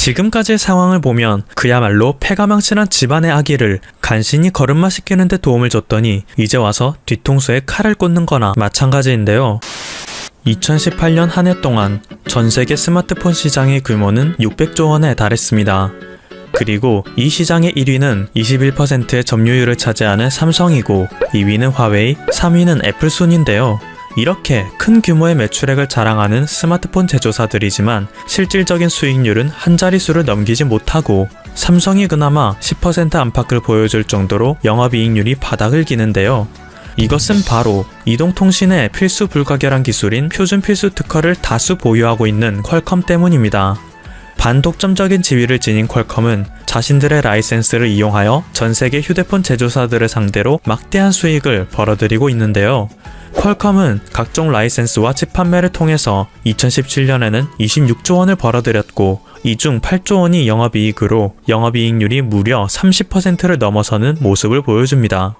지금까지의 상황을 보면 그야말로 패가망신한 집안의 아기를 간신히 걸음마 시키는 데 도움을 줬더니 이제 와서 뒤통수에 칼을 꽂는 거나 마찬가지인데요. 2018년 한 해 동안 전 세계 스마트폰 시장의 규모는 600조 원에 달했습니다. 그리고 이 시장의 1위는 21%의 점유율을 차지하는 삼성이고 2위는 화웨이, 3위는 애플 순인데요. 이렇게 큰 규모의 매출액을 자랑하는 스마트폰 제조사들이지만 실질적인 수익률은 한 자릿수를 넘기지 못하고 삼성이 그나마 10% 안팎을 보여줄 정도로 영업이익률이 바닥을 기는데요. 이것은 바로 이동통신의 필수 불가결한 기술인 표준 필수 특허를 다수 보유하고 있는 퀄컴 때문입니다. 반독점적인 지위를 지닌 퀄컴은 자신들의 라이센스를 이용하여 전 세계 휴대폰 제조사들을 상대로 막대한 수익을 벌어들이고 있는데요. 퀄컴은 각종 라이센스와 칩 판매를 통해서 2017년에는 26조 원을 벌어들였고 이 중 8조 원이 영업이익으로 영업이익률이 무려 30%를 넘어서는 모습을 보여줍니다.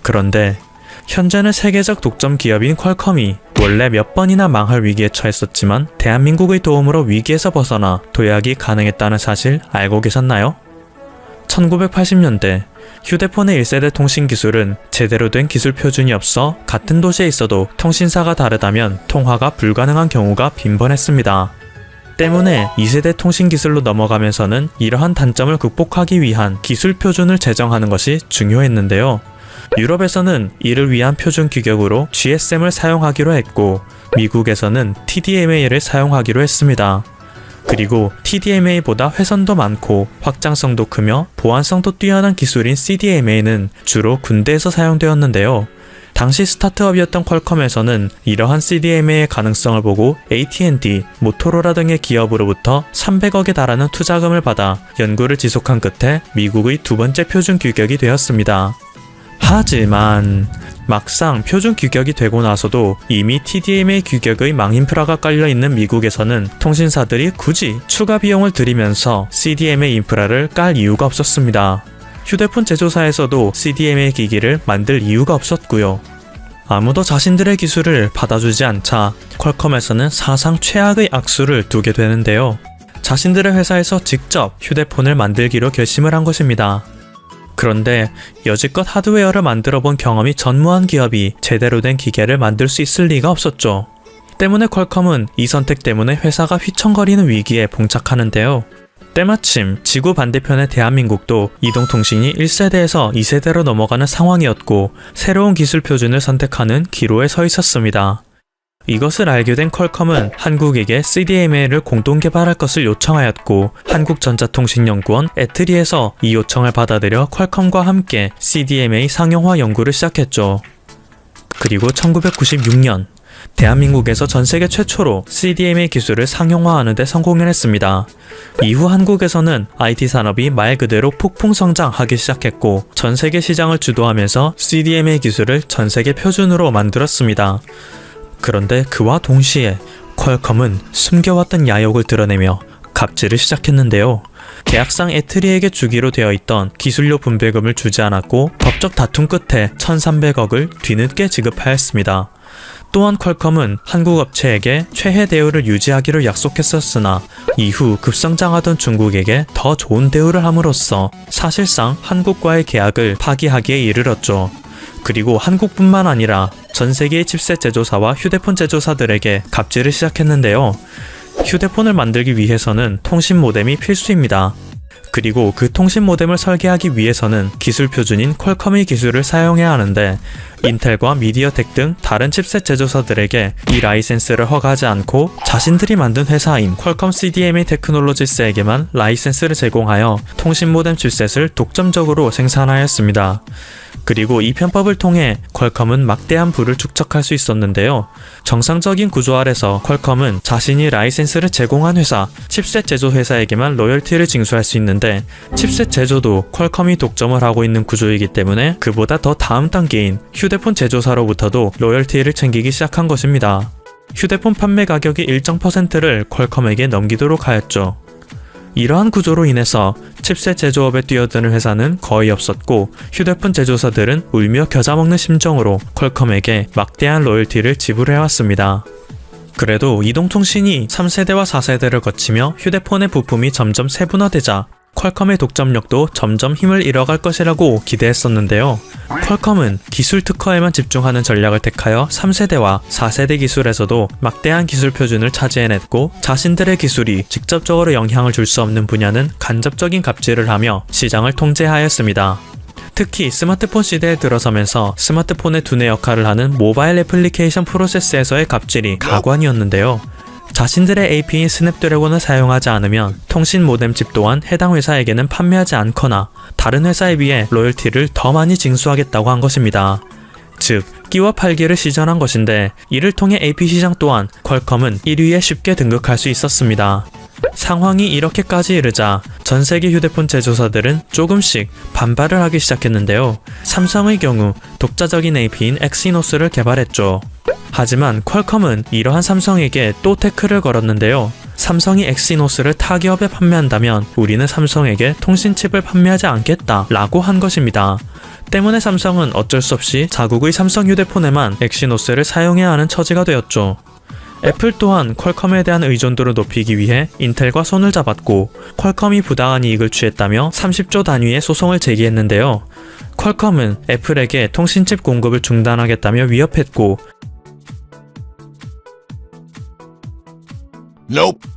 그런데 현재는 세계적 독점 기업인 퀄컴이 원래 몇 번이나 망할 위기에 처했었지만 대한민국의 도움으로 위기에서 벗어나 도약이 가능했다는 사실 알고 계셨나요? 1980년대 휴대폰의 1세대 통신 기술은 제대로 된 기술 표준이 없어 같은 도시에 있어도 통신사가 다르다면 통화가 불가능한 경우가 빈번했습니다. 때문에 2세대 통신 기술로 넘어가면서는 이러한 단점을 극복하기 위한 기술 표준을 제정하는 것이 중요했는데요. 유럽에서는 이를 위한 표준 규격으로 GSM을 사용하기로 했고 미국에서는 TDMA를 사용하기로 했습니다. 그리고 TDMA보다 회선도 많고 확장성도 크며 보안성도 뛰어난 기술인 CDMA는 주로 군대에서 사용되었는데요. 당시 스타트업이었던 퀄컴에서는 이러한 CDMA의 가능성을 보고 AT&T, 모토로라 등의 기업으로부터 300억에 달하는 투자금을 받아 연구를 지속한 끝에 미국의 두 번째 표준 규격이 되었습니다. 하지만 막상 표준 규격이 되고 나서도 이미 TDMA 규격의 망인프라가 깔려있는 미국에서는 통신사들이 굳이 추가 비용을 들이면서 CDMA 인프라를 깔 이유가 없었습니다. 휴대폰 제조사에서도 CDMA 기기를 만들 이유가 없었고요. 아무도 자신들의 기술을 받아주지 않자 퀄컴에서는 사상 최악의 악수를 두게 되는데요. 자신들의 회사에서 직접 휴대폰을 만들기로 결심을 한 것입니다. 그런데 여지껏 하드웨어를 만들어 본 경험이 전무한 기업이 제대로 된 기계를 만들 수 있을 리가 없었죠. 때문에 퀄컴은 이 선택 때문에 회사가 휘청거리는 위기에 봉착하는데요. 때마침 지구 반대편의 대한민국도 이동통신이 1세대에서 2세대로 넘어가는 상황이었고 새로운 기술 표준을 선택하는 기로에 서 있었습니다. 이것을 알게 된 퀄컴은 한국에게 CDMA를 공동 개발할 것을 요청하였고 한국전자통신연구원 애트리에서 이 요청을 받아들여 퀄컴과 함께 CDMA 상용화 연구를 시작했죠. 그리고 1996년 대한민국에서 전세계 최초로 CDMA 기술을 상용화하는 데 성공했습니다. 이후 한국에서는 IT 산업이 말 그대로 폭풍 성장하기 시작했고 전세계 시장을 주도하면서 CDMA 기술을 전세계 표준으로 만들었습니다. 그런데 그와 동시에 퀄컴은 숨겨왔던 야욕을 드러내며 갑질을 시작했는데요. 계약상 애트리에게 주기로 되어 있던 기술료 분배금을 주지 않았고 법적 다툼 끝에 1,300억을 뒤늦게 지급하였습니다. 또한 퀄컴은 한국 업체에게 최혜 대우를 유지하기로 약속했었으나 이후 급성장하던 중국에게 더 좋은 대우를 함으로써 사실상 한국과의 계약을 파기하기에 이르렀죠. 그리고 한국뿐만 아니라 전 세계의 칩셋 제조사와 휴대폰 제조사들에게 갑질을 시작했는데요. 휴대폰을 만들기 위해서는 통신 모뎀이 필수입니다. 그리고 그 통신 모뎀을 설계하기 위해서는 기술 표준인 퀄컴의 기술을 사용해야 하는데 인텔과 미디어텍 등 다른 칩셋 제조사들에게 이 라이센스를 허가하지 않고 자신들이 만든 회사인 퀄컴 CDMA 테크놀로지스에게만 라이센스를 제공하여 통신 모뎀 칩셋을 독점적으로 생산하였습니다. 그리고 이 편법을 통해 퀄컴은 막대한 부를 축적할 수 있었는데요. 정상적인 구조 아래서 퀄컴은 자신이 라이센스를 제공한 회사, 칩셋 제조 회사에게만 로열티를 징수할 수 있는데 칩셋 제조도 퀄컴이 독점을 하고 있는 구조이기 때문에 그보다 더 다음 단계인 휴대폰 제조사로부터도 로열티를 챙기기 시작한 것입니다. 휴대폰 판매 가격의 일정 %를 퀄컴에게 넘기도록 하였죠. 이러한 구조로 인해서 칩셋 제조업에 뛰어드는 회사는 거의 없었고 휴대폰 제조사들은 울며 겨자 먹는 심정으로 퀄컴에게 막대한 로열티를 지불해왔습니다. 그래도 이동통신이 3세대와 4세대를 거치며 휴대폰의 부품이 점점 세분화되자 퀄컴의 독점력도 점점 힘을 잃어갈 것이라고 기대했었는데요. 퀄컴은 기술 특허에만 집중하는 전략을 택하여 3세대와 4세대 기술에서도 막대한 기술 표준을 차지해냈고, 자신들의 기술이 직접적으로 영향을 줄 수 없는 분야는 간접적인 갑질을 하며 시장을 통제하였습니다. 특히 스마트폰 시대에 들어서면서 스마트폰의 두뇌 역할을 하는 모바일 애플리케이션 프로세스에서의 갑질이 가관이었는데요. 자신들의 AP인 스냅드래곤을 사용하지 않으면 통신 모뎀칩 또한 해당 회사에게는 판매하지 않거나 다른 회사에 비해 로열티를 더 많이 징수하겠다고 한 것입니다. 즉, 끼워 팔기를 시전한 것인데, 이를 통해 AP 시장 또한 퀄컴은 1위에 쉽게 등극할 수 있었습니다. 상황이 이렇게까지 이르자 전 세계 휴대폰 제조사들은 조금씩 반발을 하기 시작했는데요. 삼성의 경우 독자적인 AP인 엑시노스를 개발했죠. 하지만 퀄컴은 이러한 삼성에게 또 태클을 걸었는데요. 삼성이 엑시노스를 타 기업에 판매한다면 우리는 삼성에게 통신칩을 판매하지 않겠다 라고 한 것입니다. 때문에 삼성은 어쩔 수 없이 자국의 삼성 휴대폰에만 엑시노스를 사용해야 하는 처지가 되었죠. 애플 또한 퀄컴에 대한 의존도를 높이기 위해 인텔과 손을 잡았고, 퀄컴이 부당한 이익을 취했다며 30조 단위의 소송을 제기했는데요. 퀄컴은 애플에게 통신칩 공급을 중단하겠다며 위협했고, Nope.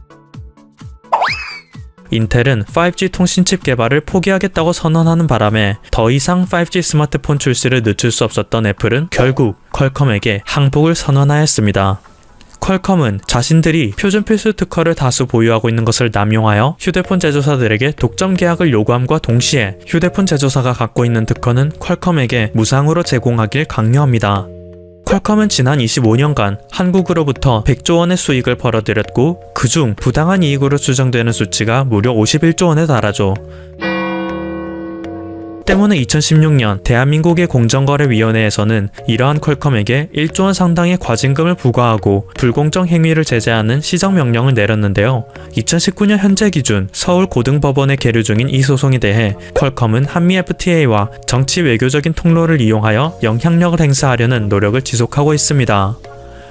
인텔은 5G 통신칩 개발을 포기하겠다고 선언하는 바람에 더 이상 5G 스마트폰 출시를 늦출 수 없었던 애플은 결국 퀄컴에게 항복을 선언하였습니다. 퀄컴은 자신들이 표준 필수 특허를 다수 보유하고 있는 것을 남용하여 휴대폰 제조사들에게 독점 계약을 요구함과 동시에 휴대폰 제조사가 갖고 있는 특허는 퀄컴에게 무상으로 제공하길 강요합니다. 퀄컴은 지난 25년간 한국으로부터 100조 원의 수익을 벌어들였고, 그중 부당한 이익으로 추정되는 수치가 무려 51조 원에 달하죠. 때문에 2016년 대한민국의 공정거래위원회에서는 이러한 퀄컴에게 1조 원 상당의 과징금을 부과하고 불공정 행위를 제재하는 시정명령을 내렸는데요. 2019년 현재 기준 서울고등법원에 계류 중인 이 소송에 대해 퀄컴은 한미 FTA와 정치 외교적인 통로를 이용하여 영향력을 행사하려는 노력을 지속하고 있습니다.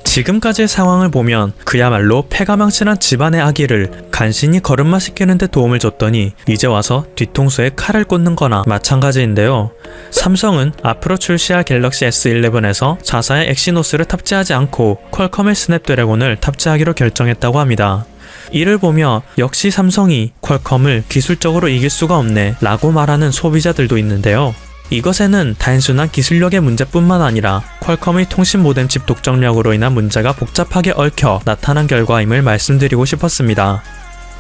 지금까지의 상황을 보면 그야말로 패가망신한 집안의 아기를 간신히 걸음마 시키는 데 도움을 줬더니 이제 와서 뒤통수에 칼을 꽂는 거나 마찬가지인데요. 삼성은 앞으로 출시할 갤럭시 S11에서 자사의 엑시노스를 탑재하지 않고 퀄컴의 스냅드래곤을 탑재하기로 결정했다고 합니다. 이를 보며 역시 삼성이 퀄컴을 기술적으로 이길 수가 없네 라고 말하는 소비자들도 있는데요. 이것에는 단순한 기술력의 문제뿐만 아니라 퀄컴의 통신 모뎀칩 독점력으로 인한 문제가 복잡하게 얽혀 나타난 결과임을 말씀드리고 싶었습니다.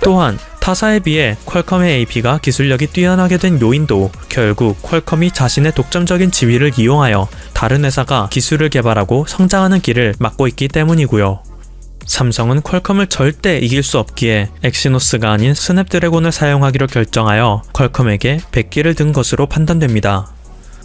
또한 타사에 비해 퀄컴의 AP가 기술력이 뛰어나게 된 요인도 결국 퀄컴이 자신의 독점적인 지위를 이용하여 다른 회사가 기술을 개발하고 성장하는 길을 막고 있기 때문이고요. 삼성은 퀄컴을 절대 이길 수 없기에 엑시노스가 아닌 스냅드래곤을 사용하기로 결정하여 퀄컴에게 백기를 든 것으로 판단됩니다.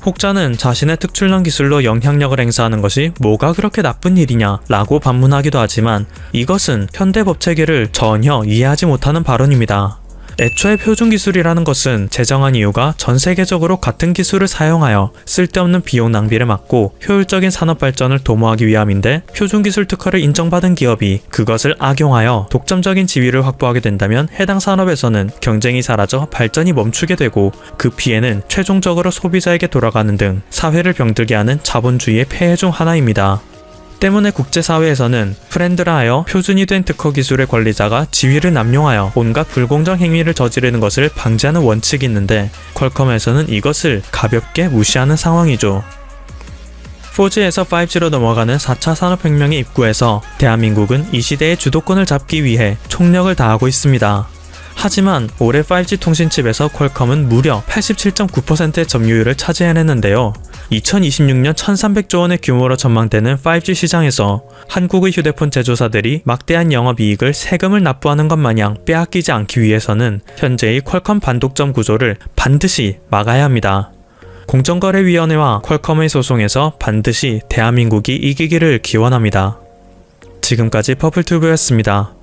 혹자는 자신의 특출난 기술로 영향력을 행사하는 것이 뭐가 그렇게 나쁜 일이냐 라고 반문하기도 하지만, 이것은 현대 법체계를 전혀 이해하지 못하는 발언입니다. 애초에 표준 기술이라는 것은 제정한 이유가 전 세계적으로 같은 기술을 사용하여 쓸데없는 비용 낭비를 막고 효율적인 산업 발전을 도모하기 위함인데, 표준 기술 특허를 인정받은 기업이 그것을 악용하여 독점적인 지위를 확보하게 된다면 해당 산업에서는 경쟁이 사라져 발전이 멈추게 되고, 그 피해는 최종적으로 소비자에게 돌아가는 등 사회를 병들게 하는 자본주의의 폐해 중 하나입니다. 때문에 국제사회에서는 프렌드라 하여 표준이 된 특허 기술의 권리자가 지위를 남용하여 온갖 불공정 행위를 저지르는 것을 방지하는 원칙이 있는데, 퀄컴에서는 이것을 가볍게 무시하는 상황이죠. 4G에서 5G로 넘어가는 4차 산업혁명에 입구해서 대한민국은 이 시대의 주도권을 잡기 위해 총력을 다하고 있습니다. 하지만 올해 5G 통신칩에서 퀄컴은 무려 87.9%의 점유율을 차지해냈는데요. 2026년 1300조 원의 규모로 전망되는 5G 시장에서 한국의 휴대폰 제조사들이 막대한 영업이익을 세금을 납부하는 것 마냥 빼앗기지 않기 위해서는 현재의 퀄컴 반독점 구조를 반드시 막아야 합니다. 공정거래위원회와 퀄컴의 소송에서 반드시 대한민국이 이기기를 기원합니다. 지금까지 퍼플튜브였습니다.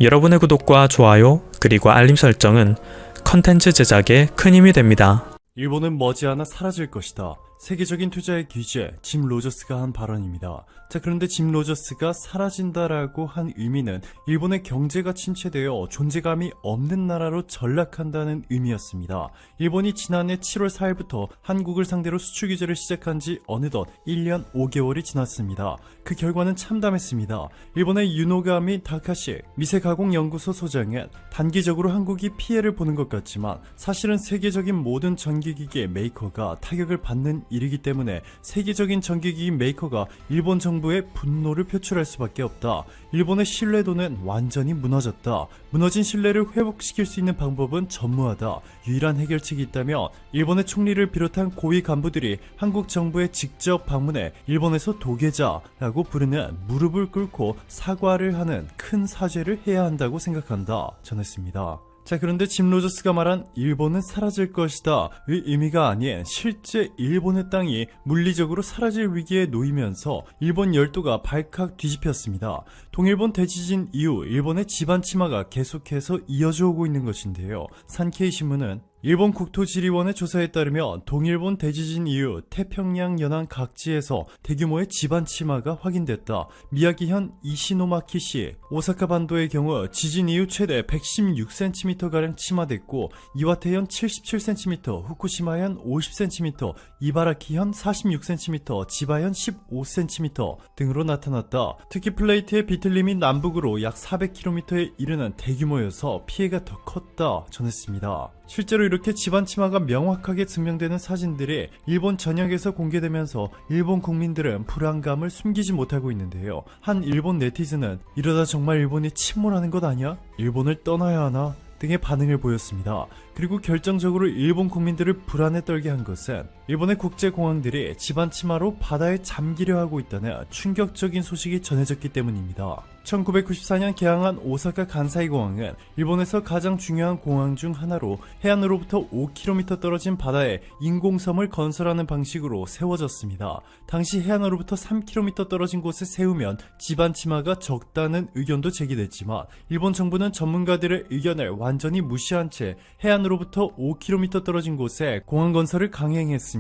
여러분의 구독과 좋아요 그리고 알림 설정은 컨텐츠 제작에 큰 힘이 됩니다. 일본은 머지않아 사라질 것이다. 세계적인 투자의 귀재 짐 로저스가 한 발언입니다. 자, 그런데 짐 로저스가 사라진다라고 한 의미는 일본의 경제가 침체되어 존재감이 없는 나라로 전락한다는 의미였습니다. 일본이 지난해 7월 4일부터 한국을 상대로 수출 규제를 시작한 지 어느덧 1년 5개월이 지났습니다. 그 결과는 참담했습니다. 일본의 유노가미 다카시 미세가공연구소 소장은 단기적으로 한국이 피해를 보는 것 같지만 사실은 세계적인 모든 전기기기 메이커가 타격을 받는 일이기 때문에 세계적인 전기기기 메이커가 일본 정부의 분노를 표출할 수밖에 없다. 일본의 신뢰도는 완전히 무너졌다. 무너진 신뢰를 회복시킬 수 있는 방법은 전무하다. 유일한 해결책이 있다면 일본의 총리를 비롯한 고위 간부들이 한국 정부에 직접 방문해 일본에서 도계자라고 부르는 무릎을 꿇고 사과를 하는 큰 사죄를 해야 한다고 생각한다. 전했습니다. 자, 그런데 짐 로저스가 말한 일본은 사라질 것이다 의 의미가 아닌 실제 일본의 땅이 물리적으로 사라질 위기에 놓이면서 일본 열도가 발칵 뒤집혔습니다. 동일본 대지진 이후 일본의 지반 침하가 계속해서 이어져 오고 있는 것인데요. 산케이 신문은 일본 국토지리원의 조사에 따르면 동일본 대지진 이후 태평양 연안 각지에서 대규모의 지반 침하가 확인됐다. 미야기현 이시노마키시 오사카 반도의 경우 지진 이후 최대 116cm가량 침하됐고 이와테현 77cm, 후쿠시마현 50cm, 이바라키현 46cm, 지바현 15cm 등으로 나타났다. 특히 플레이트의 비틀림이 남북으로 약 400km에 이르는 대규모여서 피해가 더 컸다 전했습니다. 실제로 이렇게 지반 침하가 명확하게 증명되는 사진들이 일본 전역에서 공개되면서 일본 국민들은 불안감을 숨기지 못하고 있는데요. 한 일본 네티즌은 이러다 정말 일본이 침몰하는 것 아니야? 일본을 떠나야 하나? 등의 반응을 보였습니다. 그리고 결정적으로 일본 국민들을 불안에 떨게 한 것은 일본의 국제공항들이 지반 침하로 바다에 잠기려 하고 있다는 충격적인 소식이 전해졌기 때문입니다. 1994년 개항한 오사카 간사이 공항은 일본에서 가장 중요한 공항 중 하나로 해안으로부터 5km 떨어진 바다에 인공섬을 건설하는 방식으로 세워졌습니다. 당시 해안으로부터 3km 떨어진 곳에 세우면 지반 침하가 적다는 의견도 제기됐지만 일본 정부는 전문가들의 의견을 완전히 무시한 채 해안으로부터 5km 떨어진 곳에 공항 건설을 강행했습니다.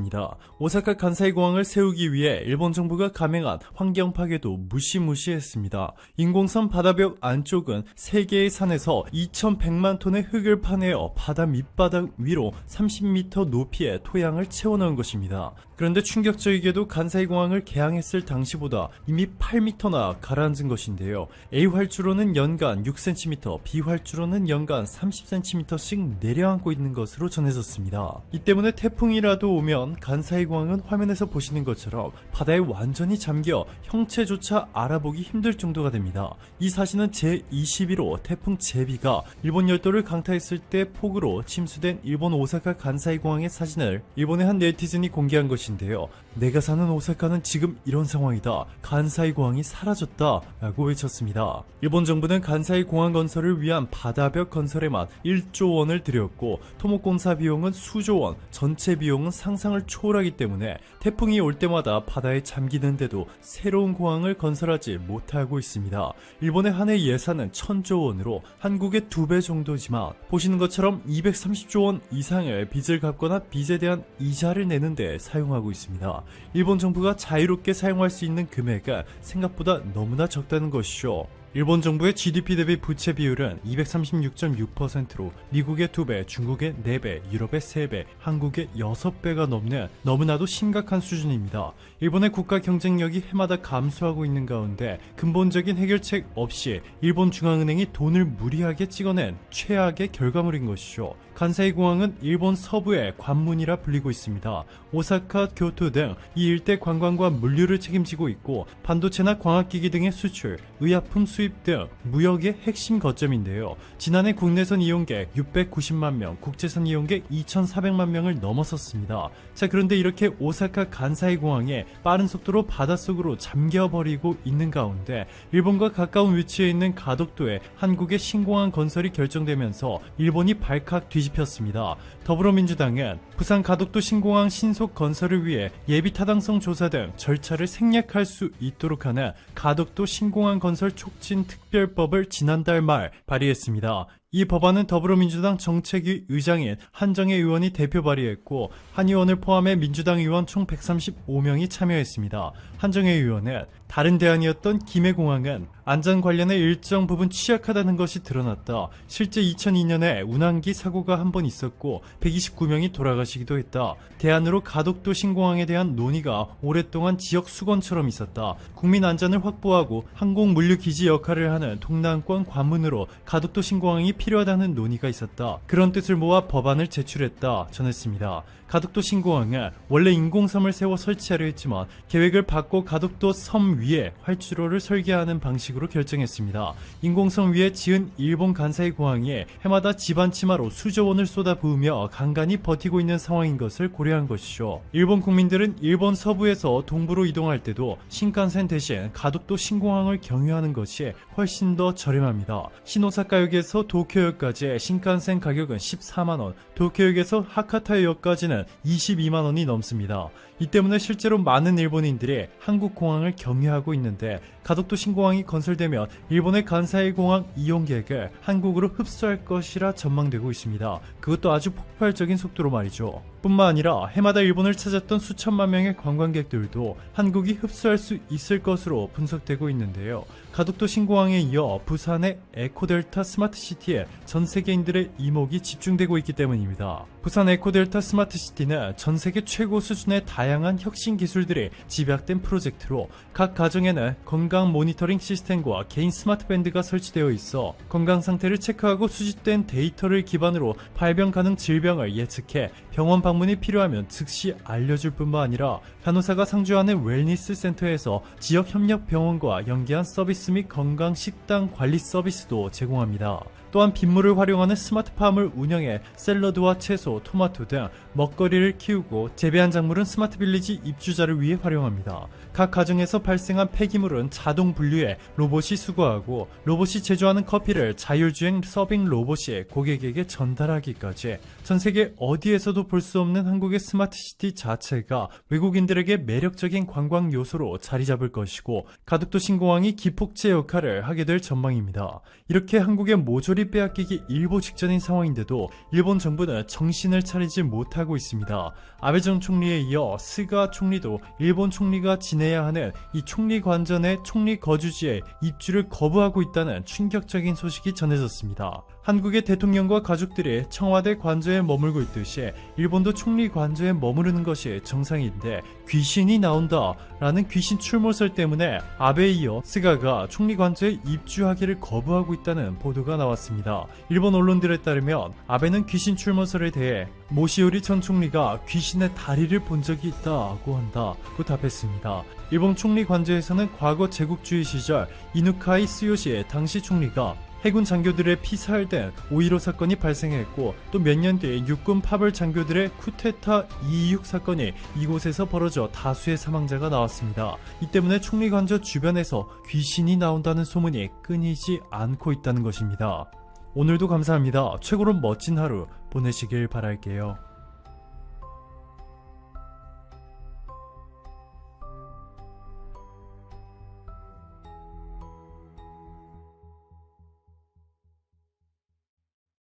오사카 간사이 공항을 세우기 위해 일본 정부가 감행한 환경 파괴도 무시무시했습니다. 인공섬 바다벽 안쪽은 3개의 산에서 2100만 톤의 흙을 파내어 바다 밑바닥 위로 30m 높이의 토양을 채워넣은 것입니다. 그런데 충격적이게도 간사이 공항을 개항했을 당시보다 이미 8m나 가라앉은 것인데요. A 활주로는 연간 6cm, B 활주로는 연간 30cm씩 내려앉고 있는 것으로 전해졌습니다. 이 때문에 태풍이라도 오면 간사이 공항은 화면에서 보시는 것처럼 바다에 완전히 잠겨 형체조차 알아보기 힘들 정도가 됩니다. 이 사진은 제21호 태풍 제비가 일본 열도를 강타했을 때 폭우로 침수된 일본 오사카 간사이 공항의 사진을 일본의 한 네티즌이 공개한 것인데요. 내가 사는 오사카는 지금 이런 상황이다. 간사이 공항이 사라졌다 라고 외쳤습니다. 일본 정부는 간사이 공항 건설을 위한 바다벽 건설에만 1조 원을 들였고 토목공사 비용은 수조 원, 전체 비용은 상상을 초월하기 때문에 태풍이 올 때마다 바다에 잠기는데도 새로운 공항을 건설하지 못하고 있습니다. 일본의 한 해 예산은 1000조 원으로 한국의 2배 정도지만 보시는 것처럼 230조 원 이상의 빚을 갚거나 빚에 대한 이자를 내는 데 사용하고 있습니다. 일본 정부가 자유롭게 사용할 수 있는 금액은 생각보다 너무나 적다는 것이죠. 일본 정부의 GDP 대비 부채 비율은 236.6%로 미국의 2배, 중국의 4배, 유럽의 3배, 한국의 6배가 넘는 너무나도 심각한 수준입니다. 일본의 국가 경쟁력이 해마다 감소하고 있는 가운데 근본적인 해결책 없이 일본 중앙은행이 돈을 무리하게 찍어낸 최악의 결과물인 것이죠. 간사이 공항은 일본 서부의 관문이라 불리고 있습니다. 오사카, 교토 등 이 일대 관광과 물류를 책임지고 있고 반도체나 광학기기 등의 수출, 의약품 수입 등 무역의 핵심 거점인데요. 지난해 국내선 이용객 690만 명, 국제선 이용객 2400만 명을 넘어섰습니다. 자, 그런데 이렇게 오사카 간사이 공항에 빠른 속도로 바닷속으로 잠겨버리고 있는 가운데 일본과 가까운 위치에 있는 가덕도에 한국의 신공항 건설이 결정되면서 일본이 발칵 뒤집혔습니다. 더불어민주당은 부산 가덕도 신공항 신속 건설을 위해 예비 타당성 조사 등 절차를 생략할 수 있도록 하는 가덕도 신공항 건설 촉진 특별법을 지난달 말 발의했습니다. 이 법안은 더불어민주당 정책위 의장인 한정혜 의원이 대표 발의했고 한 의원을 포함해 민주당 의원 총 135명이 참여했습니다. 한정혜 의원은 다른 대안이었던 김해공항은 안전 관련해 일정 부분 취약하다는 것이 드러났다. 실제 2002년에 운항기 사고가 한 번 있었고 129명이 돌아가시기도 했다. 대안으로 가덕도 신공항에 대한 논의가 오랫동안 지역 수건처럼 있었다. 국민 안전을 확보하고 항공 물류 기지 역할을 하는 동남권 관문으로 가덕도 신공항이 필요하다는 논의가 있었다. 그런 뜻을 모아 법안을 제출했다 전했습니다. 가덕도 신공항은 원래 인공섬을 세워 설치하려 했지만 계획을 바꿔 가덕도 섬 위에 활주로를 설계하는 방식으로 결정했습니다. 인공섬 위에 지은 일본 간사이 공항이 해마다 지반 치마로 수조 원을 쏟아부으며 간간히 버티고 있는 상황인 것을 고려한 것이죠. 일본 국민들은 일본 서부에서 동부로 이동할 때도 신칸센 대신 가덕도 신공항을 경유하는 것이 훨씬 더 저렴합니다. 시노사카역에서 도쿄역까지의 신칸센 가격은 14만원, 도쿄역에서 하카타역까지는 22만원이 넘습니다. 이 때문에 실제로 많은 일본인들이 한국 공항을 경유하고 있는데 가덕도 신공항이 건설되면 일본의 간사이 공항 이용객을 한국으로 흡수할 것이라 전망되고 있습니다. 그것도 아주 폭발적인 속도로 말이죠. 뿐만 아니라 해마다 일본을 찾았던 수천만 명의 관광객들도 한국이 흡수할 수 있을 것으로 분석되고 있는데요. 가덕도 신공항에 이어 부산의 에코델타 스마트시티에 전 세계인들의 이목이 집중되고 있기 때문입니다. 부산 에코델타 스마트시티는 전 세계 최고 수준의 다양한 혁신 기술들이 집약된 프로젝트로 각 가정에는 건강 모니터링 시스템과 개인 스마트밴드가 설치되어 있어 건강 상태를 체크하고 수집된 데이터를 기반으로 발병 가능 질병을 예측해 병원 방문이 필요하면 즉시 알려줄 뿐만 아니라 간호사가 상주하는 웰니스 센터에서 지역 협력 병원과 연계한 서비스 및 건강 식단 관리 서비스도 제공합니다. 또한 빗물을 활용하는 스마트팜을 운영해 샐러드와 채소, 토마토 등 먹거리를 키우고 재배한 작물은 스마트빌리지 입주자를 위해 활용합니다. 각 가정에서 발생한 폐기물은 자동 분류해 로봇이 수거하고 로봇이 제조하는 커피를 자율주행 서빙 로봇이 고객에게 전달하기까지 전 세계 어디에서도 볼 수 없는 한국의 스마트시티 자체가 외국인들에게 매력적인 관광 요소로 자리 잡을 것이고 가덕도 신공항이 기폭제 역할을 하게 될 전망입니다. 이렇게 한국의 모조리 빼앗기기 일보 직전인 상황인데도 일본 정부는 정신을 차리지 못하고 있습니다. 아베 전 총리에 이어 스가 총리도 일본 총리가 지내야 하는 이 총리 관전의 총리 거주지에 입주를 거부하고 있다는 충격적인 소식이 전해졌습니다. 한국의 대통령과 가족들이 청와대 관저에 머물고 있듯이 일본도 총리 관저에 머무르는 것이 정상인데 귀신이 나온다 라는 귀신 출몰설 때문에 아베에 이어 스가가 총리 관저에 입주하기를 거부하고 있다는 보도가 나왔습니다. 일본 언론들에 따르면 아베는 귀신 출몰설에 대해 모시오리 전 총리가 귀신의 다리를 본 적이 있다고 한다고 답했습니다. 일본 총리 관저에서는 과거 제국주의 시절 이누카이 스요시 당시 총리가 해군 장교들의 피살된 5.15 사건이 발생했고 또 몇 년 뒤 육군 파벌 장교들의 쿠데타 226 사건이 이곳에서 벌어져 다수의 사망자가 나왔습니다. 이 때문에 총리 관저 주변에서 귀신이 나온다는 소문이 끊이지 않고 있다는 것입니다. 오늘도 감사합니다. 최고로 멋진 하루 보내시길 바랄게요.